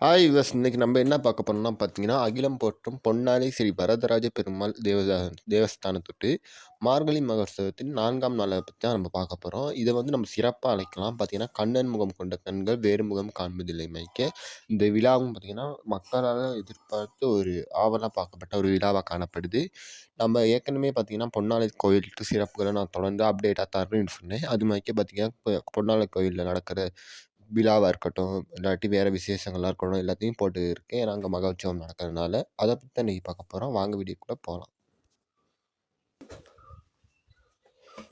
இன்னைக்கு நம்ம என்ன பார்க்க போறோம்னா பார்த்தீங்கன்னா, அகிலம் போற்றும் பொன்னாலை ஸ்ரீ வரதராஜ பெருமாள் தேவஸ்தானம் தொட்டு மார்கழி மகோத்சவத்தின் 4ஆம் நாள பத்தி தான் நம்ம பார்க்க போறோம். இத வந்து நம்ம சிறப்பா அழைக்கலாம். பார்த்தீங்கன்னா, கண்ணன் முகம் கொண்ட கண்கள் வேறு முகம் காண்பதில்லை மைக்க. இந்த விழாவும் பார்த்தீங்கன்னா, மக்களால எதிர்பார்த்து ஒரு ஆவலா பார்க்கப்பட்ட ஒரு விழாவா காணப்படுது. நம்ம ஏற்கனவே பார்த்தீங்கன்னா, பொன்னாலை கோயிலுக்கு சிறப்புகள நான் தொடர்ந்து அப்டேட்டா தர்றேன்னு சொன்னேன். அது மாரிக்கே பார்த்தீங்கன்னா, பொன்னாலை கோயில்ல நடக்கிற விழாவா இருக்கட்டும், இல்லாட்டி வேறு விசேஷங்களா இருக்கட்டும், எல்லாத்தையும் போட்டு இருக்கேன். ஏன்னா, அங்க மகோற்சவம் நடக்கிறதுனால. அத பத்தி தான் இன்னைக்கு பார்க்க போறோம். வாங்க வீடியோக்குள்ள போலாம்.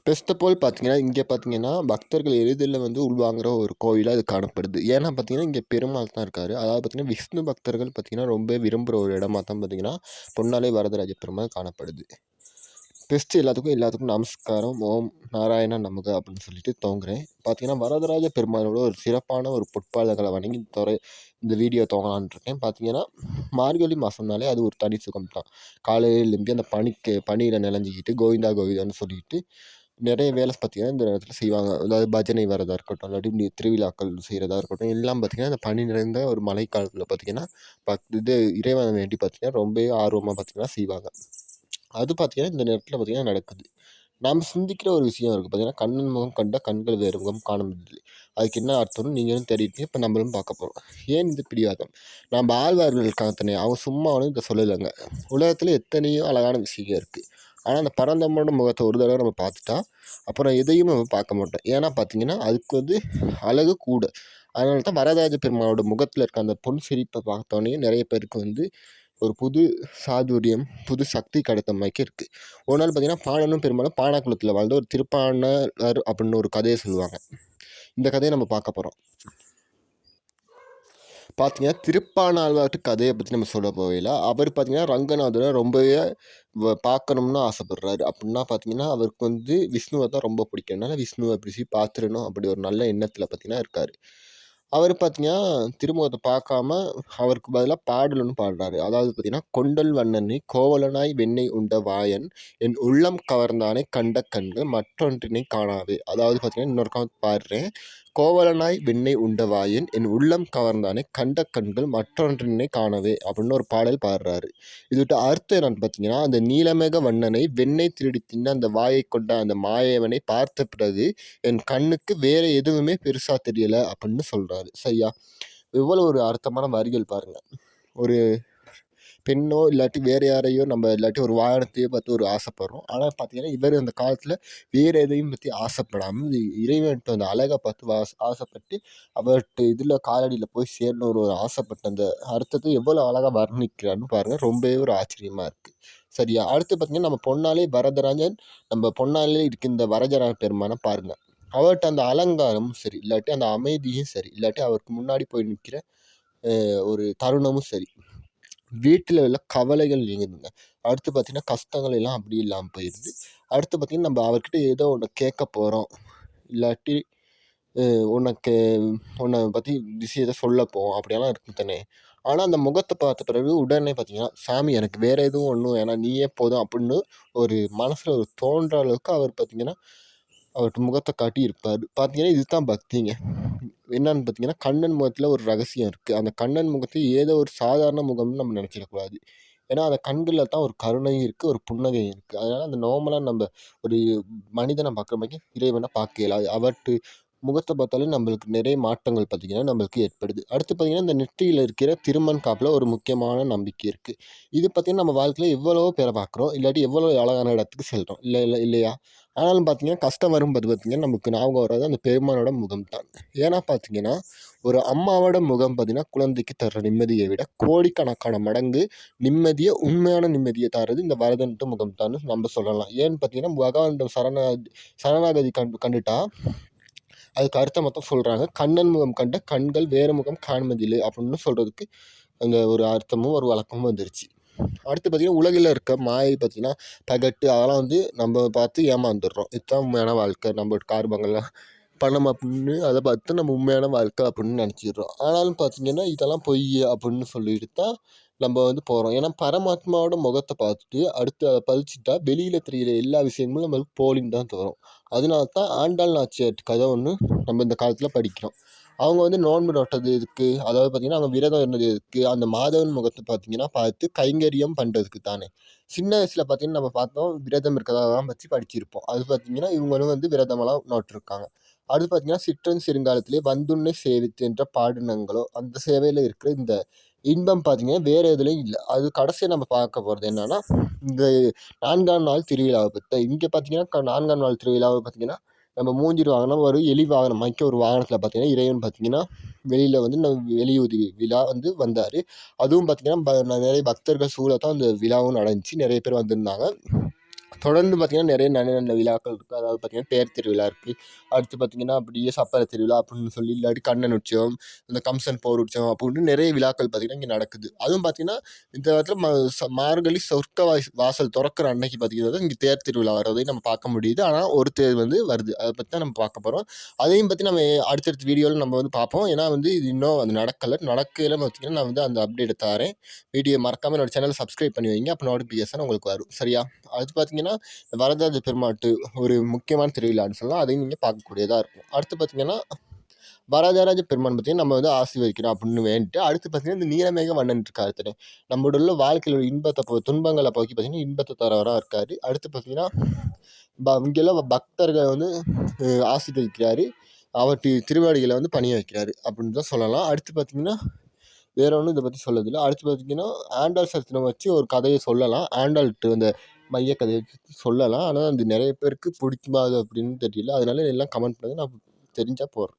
ஃபர்ஸ்ட் ஆஃப் ஆல் பார்த்தீங்கன்னா, இங்க பார்த்தீங்கன்னா, பக்தர்கள் எளிதில வந்து உள்வாங்குற ஒரு கோயிலா இது காணப்படுது. ஏன்னா பார்த்தீங்கன்னா, இங்க பெருமாள் தான் இருக்காரு. அதாவது பார்த்தீங்கன்னா, விஷ்ணு பக்தர்கள் பார்த்தீங்கன்னா, ரொம்ப விரும்புற ஒரு இடமா தான் பார்த்தீங்கன்னா, பொன்னாலை வரதராஜ பெருமாள் காணப்படுது. எல்லாத்துக்கும் நமஸ்காரம். ஓம் நாராயண நமக அப்படின்னு சொல்லிட்டு துவங்குறேன். பார்த்தீங்கன்னா, வரதராஜ பெருமாளோட ஒரு சிறப்பான ஒரு பொற்பாதங்களை வணங்கி இந்த வீடியோ துவங்கலான்னு இருக்கேன். பார்த்தீங்கன்னா, மார்கழி மாதம்னாலே அது ஒரு தனி சுகம் தான். காலையிலேருந்து அந்த பனியில் நனைஞ்சிக்கிட்டு கோவிந்தா கோவிந்தான்னு சொல்லிட்டு நிறைய வேலை பார்த்தீங்கன்னா இந்த நேரத்தில் செய்வாங்க. அதாவது பஜனை வரதா இருக்கட்டும், இல்லாட்டி இந்த திருவிழாக்கள் செய்கிறதா இருக்கட்டும், எல்லாம் பார்த்தீங்கன்னா, இந்த பனி நிறைந்த ஒரு மழைக்காலத்தில் பார்த்தீங்கன்னா, இறைவனை வேண்டி பார்த்தீங்கன்னா, ரொம்பவே ஆர்வமாக பார்த்தீங்கன்னா செய்வாங்க. அது பார்த்தீங்கன்னா, இந்த நேரத்தில் பார்த்தீங்கன்னா நடக்குது. நாம் சிந்திக்கிற ஒரு விஷயம் இருக்குது பார்த்தீங்கன்னா, கண்ணன் முகம் கண்ட கண்கள் வேறு முகம் காணும்பதில்லை. அதுக்கு என்ன அர்த்தம்னு நீங்களும் தெரிவிப்பீங்க. இப்போ நம்மளும் பார்க்க போகிறோம். ஏன் இந்த பிடிவாதம்? நம்ம ஆழ்வார்கள் காத்தனே அவங்க சும்மா வந்து இதை சொல்லலைங்க. உலகத்தில் எத்தனையோ அழகான விஷயங்கள் இருக்குது. ஆனால் அந்த பரந்தம்மனோட முகத்தை ஒரு தடவை நம்ம பார்த்துட்டா அப்புறம் எதையும் நம்ம பார்க்க மாட்டோம். ஏன்னா பார்த்தீங்கன்னா, அதுக்கு வந்து அழகு கூட. அதனால தான் வரதராஜ பெருமாளோட முகத்தில் இருக்க அந்த பொன் சிரிப்பை பார்த்தோன்னே நிறைய பேருக்கு வந்து ஒரு புது சாதுரியம், புது சக்தி கிடைத்த மாதிரிக்கே இருக்குது. ஒரு நாள் பார்த்தீங்கன்னா, பாணனும் பெருமாளும் பானாக்குளத்தில் வாழ்ந்த ஒரு திருப்பாணர் அப்படின்னு ஒரு கதையை சொல்லுவாங்க. இந்த கதையை நம்ம பார்க்க போகிறோம். பார்த்தீங்கன்னா, திருப்பாணாழ்வார்ட்டு கதையை பற்றி நம்ம சொல்ல போகையில், அவர் பார்த்தீங்கன்னா ரங்கநாதரை ரொம்பவே பார்க்கணும்னு ஆசைப்படுறாரு. அப்படின்னா பார்த்தீங்கன்னா, அவருக்கு வந்து விஷ்ணுவை தான் ரொம்ப பிடிக்கும். அதனால் விஷ்ணுவை பேசி பார்த்துடணும் அப்படி ஒரு நல்ல எண்ணத்தில் பார்த்தீங்கன்னா இருக்கார். அவர் பார்த்தீங்கன்னா, திருமுகத்தை பார்க்காம அவருக்கு பதிலாக பாடல் ஒன்று பாடுறாரு. அதாவது பார்த்தீங்கன்னா, கொண்டல் வண்ணனை கோவலனாய் வெண்ணெய் உண்ட வாயன் என் உள்ளம் கவர்ந்தானை கண்ட கண்கள் மற்றொன்றினை காணாவே. அதாவது பார்த்தீங்கன்னா, இன்னொரு பாடுறேன். கோவலனாய் வெண்ணெய் உண்ட வாயன் என் உள்ளம் கவர்ந்தானை கண்ட கண்கள் மற்றொன்றினை காணவே அப்படின்னு ஒரு பாடல் பாடுறாரு. இதுவிட்ட அர்த்தம் என்னன்னு பார்த்தீங்கன்னா, அந்த நீலமேக வண்ணனை வெண்ணெய் திருடி தின்ன அந்த வாயை கொண்ட அந்த மாயவனை பார்த்த பிறகு என் கண்ணுக்கு வேற எதுவுமே பெருசாக தெரியலை அப்படின்னு சொல்கிறாரு. சரியா? எவ்வளோ ஒரு அர்த்தமான வரிகள் பாருங்கள். ஒரு பெண்ணோ இல்லாட்டி வேறு யாரையோ நம்ம இல்லாட்டி ஒரு வாகனத்தையோ பார்த்து ஒரு ஆசைப்படுறோம். ஆனால் பார்த்தீங்கன்னா, இவர் அந்த காலத்தில் வேறு எதையும் பற்றி ஆசைப்படாமல் இறைவன்ட்டு அந்த அழகை பார்த்து ஆசைப்பட்டு அவர்கிட்ட இதில் காலடியில் போய் சேரணும் ஒரு ஆசைப்பட்ட அந்த அர்த்தத்தை எவ்வளோ அழகாக வர்ணிக்கிறான்னு பாருங்கள். ரொம்பவே ஒரு ஆச்சரியமாக இருக்குது. சரியா? அடுத்து பார்த்தீங்கன்னா, நம்ம பொன்னாலே வரதராஜன் நம்ம பொன்னாலே இருக்க இந்த வரதராஜ பெருமானை பாருங்கள். அவர்கிட்ட அந்த அலங்காரமும் சரி, இல்லாட்டி அந்த அமைதியும் சரி, இல்லாட்டி அவருக்கு முன்னாடி போய் நிற்கிற ஒரு தருணமும் சரி, வீட்டில் உள்ள கவலைகள் நீங்குதுங்க. அடுத்து பார்த்தீங்கன்னா, கஷ்டங்கள் எல்லாம் அப்படி இல்லாமல் போயிடுது. அடுத்து பார்த்தீங்கன்னா, நம்ம அவர்கிட்ட ஏதோ ஒன்று கேட்க போகிறோம், இல்லாட்டி உனக்கு உன்னை பற்றி விஷயத்தை சொல்ல போவோம் அப்படியெல்லாம் இருக்குது தானே. ஆனால் அந்த முகத்தை பார்த்த பிறகு உடனே பார்த்தீங்கன்னா, சாமி எனக்கு வேறு எதுவும் ஒன்றும் வேணாம் நீயே போதும் அப்படின்னு ஒரு மனசில் ஒரு தோன்ற அளவுக்கு அவர் பார்த்தீங்கன்னா, அவர்கிட்ட முகத்தை காட்டி இருப்பார். பார்த்தீங்கன்னா, இதுதான் பக்திங்க. என்னன்னு பார்த்தீங்கன்னா, கண்ணன் முகத்தில் ஒரு ரகசியம் இருக்குது. அந்த கண்ணன் முகத்தை ஏதோ ஒரு சாதாரண முகம்னு நம்ம நினச்சிடக்கூடாது. ஏன்னா, அந்த கண்களில் தான் ஒரு கருணையும் இருக்குது, ஒரு புன்னகையும் இருக்குது. அதனால் அந்த நார்மலாக நம்ம ஒரு மனிதனை பார்க்குற மாதிரி இறைவனை பார்க்க இயலாது. அவர்ட்டு முகத்தை பார்த்தாலே நம்மளுக்கு நிறைய மாற்றங்கள் பார்த்தீங்கன்னா நம்மளுக்கு ஏற்படுது. அடுத்து பார்த்தீங்கன்னா, இந்த நெற்றியில் இருக்கிற திருமண் காப்பில் ஒரு முக்கியமான நம்பிக்கை இருக்குது. இது பார்த்தீங்கன்னா, நம்ம வாழ்க்கையில் எவ்வளவோ பேரை பார்க்குறோம், இல்லாட்டி எவ்வளோ அழகான இடத்துக்கு செல்கிறோம் இல்லையா? ஆனாலும் பார்த்தீங்கன்னா, கஷ்டம் வரும்போது பார்த்தீங்கன்னா, நமக்கு ஞாபகம் வராது அந்த பெருமானோட முகம் தான். ஏன்னா பார்த்தீங்கன்னா, ஒரு அம்மாவோட முகம் பார்த்தீங்கன்னா, குழந்தைக்கு தர்ற நிம்மதியை விட கோடிக்கணக்கான மடங்கு நிம்மதியை உண்மையான நிம்மதியை தர்றது இந்த வரதன்ட்டு முகம் தான் நம்ம சொல்லலாம். ஏன்னு பார்த்தீங்கன்னா, பகவான் சரணாகதி கண்டுட்டா அதுக்கு அர்த்தம் மொத்தம் சொல்கிறாங்க. கண்ணன் முகம் கண்ட கண்கள் வேறு முகம் காண்பதில்லை அப்படின்னு சொல்கிறதுக்கு அந்த ஒரு அர்த்தமும் ஒரு வழக்கமும் வந்துருச்சு. அடுத்து பார்த்திங்கன்னா, உலகில் இருக்க மாயை பார்த்திங்கன்னா பகட்டு அதெல்லாம் வந்து நம்ம பார்த்து ஏமாந்துடுறோம். இதுதான் உண்மையான வாழ்க்கை, நம்ம கார்பங்கள்லாம் பணம் அப்படின்னு அதை பார்த்து நம்ம உண்மையான வாழ்க்கை அப்படின்னு நினச்சிடுறோம். ஆனாலும் பார்த்திங்கன்னா, இதெல்லாம் பொய் அப்படின்னு சொல்லிட்டு தான் நம்ம வந்து போகிறோம். ஏன்னா பரமாத்மாவோட முகத்தை பார்த்துட்டு அடுத்து அதை பதிச்சுட்டா வெளியில் தெரிகிற எல்லா விஷயங்களும் நம்மளுக்கு போலின்னு தான் தோணும். அதனால தான் ஆண்டாள் நாச்சியார் கதை ஒன்று நம்ம இந்த காலத்தில் படிக்கிறோம். அவங்க வந்து நோன்பு நோட்டது எதுக்கு? அதாவது பார்த்தீங்கன்னா, அவங்க விரதம் இருந்தது எதுக்கு? அந்த மாதவன் முகத்த பார்த்தீங்கன்னா, பார்த்து கைங்கரியம் பண்றதுக்கு தானே. சின்ன வயசுல பார்த்தீங்கன்னா, நம்ம பார்த்தோம் விரதம் இருக்கிறதெல்லாம் பத்தி படிச்சிருப்போம். அது பார்த்தீங்கன்னா, இவங்களும் வந்து விரதமெல்லாம் நோட்டிருக்காங்க. அடுத்து பார்த்தீங்கன்னா, சிற்றன் சிறுங்காலத்திலே வந்துன்னை சேவித்து என்ற பாடினங்களோ, அந்த சேவையில இருக்கிற இந்த இன்பம் பார்த்தீங்கன்னா, வேற எதுலயும் இல்ல. அது கடைசியா நம்ம பார்க்க போறது என்னன்னா, இந்த 4ஆம் நாள் திருவிழாவ பத்தி. இங்க பார்த்தீங்கன்னா, 4ஆம் நாள் திருவிழாவ பார்த்தீங்கன்னா, நம்ம மூஞ்சிட்டு வாகனம் ஒரு எலி வாகனம் மாய்க்க ஒரு வாகனத்தில பார்த்தீங்கன்னா, இறைவன் பார்த்தீங்கன்னா, வெளியில வந்து வெளியூதி விழா வந்து வந்தாரு. அதுவும் பார்த்தீங்கன்னா, நெறைய பக்தர்கள் சூழத்தான் அந்த விழாவும் நடந்துச்சு. நெறைய பேர் வந்திருந்தாங்க. தொடர்ந்து பார்த்தீங்கன்னா, நிறைய நல்ல நல்ல விழாக்கள் இருக்குது. அதாவது பார்த்தீங்கன்னா, தேர் திருவிழா இருக்குது. அடுத்து பார்த்தீங்கன்னா, அப்படியே சப்பர திருவிழா அப்படின்னு சொல்லி, இல்லாட்டி கண்ணன் உற்சவம், இந்த கம்சன் போர் உற்சவம் அப்படின்னு நிறைய விழாக்கள் பார்த்தீங்கன்னா, இங்கே நடக்குது. அதுவும் பார்த்தீங்கன்னா, இந்த இடத்துல மார்கழி சொர்க்க வாசல் திறக்கிற அன்னைக்கு பார்த்தீங்கன்னா, இங்கே தேர் திருவிழா வர்றதையும் நம்ம பார்க்க முடியுது. ஆனால் ஒரு தேர் வந்து வருது. அதை பற்றி தான் நம்ம பார்க்க போகிறோம். அதையும் பற்றி நம்ம அடுத்தடுத்த வீடியோவில் நம்ம வந்து பார்ப்போம். ஏன்னா வந்து இது இன்னும் அது நடக்கலை. நடக்கையில் பார்த்தீங்கன்னா, நான் வந்து அந்த அப்டேட் தாரேன். வீடியோ மறக்காமல் என்னோட சேனலை சப்ஸ்கிரைப் பண்ணி வைங்க. அப்போ நோட்டிஃபிகேஷன் உங்களுக்கு வரும். சரியா? அடுத்து பார்த்தீங்கன்னா, வரதராஜ பெருமாட்டு ஒரு முக்கியமான திருவிழான்னு சொல்லலாம். அதையும் நீங்கள் பார்க்கக்கூடியதாக இருக்கும். அடுத்து பார்த்தீங்கன்னா, வரதராஜ பெருமான் பார்த்தீங்கன்னா, நம்ம வந்து ஆசீர்வதிக்கிறோம் அப்படின்னு வேண்டிட்டு, அடுத்து பார்த்தீங்கன்னா, இந்த நீலமேக வண்ணன் இருக்காரு தானே. நம்மளோட உள்ள வாழ்க்கையில் ஒரு இன்பத்தை துன்பங்களை போக்கி பார்த்தீங்கன்னா, இன்பத்தை தரவராக இருக்காரு. அடுத்து பார்த்தீங்கன்னா, இங்கெல்லாம் பக்தர்களை வந்து ஆசீர்வதிக்கிறாரு. அவர் திருவாடிகளை வந்து பணிய வைக்கிறாரு அப்படின்னு தான் சொல்லலாம். அடுத்து பார்த்தீங்கன்னா, வேற ஒன்றும் இதை பற்றி சொல்லதில்லை. அடுத்து பார்த்தீங்கன்னா, ஆண்டாள் சரித்திரம் வச்சு ஒரு கதையை சொல்லலாம். ஆண்டாள்கிட்ட அந்த மைய கதையை வச்சு சொல்லலாம். ஆனால் அது நிறைய பேருக்கு பிடிக்குமா அது அப்படின்னு தெரியல. அதனால எல்லாம் கமெண்ட் பண்ணுங்க. நான் தெரிஞ்சால் போடுறேன்.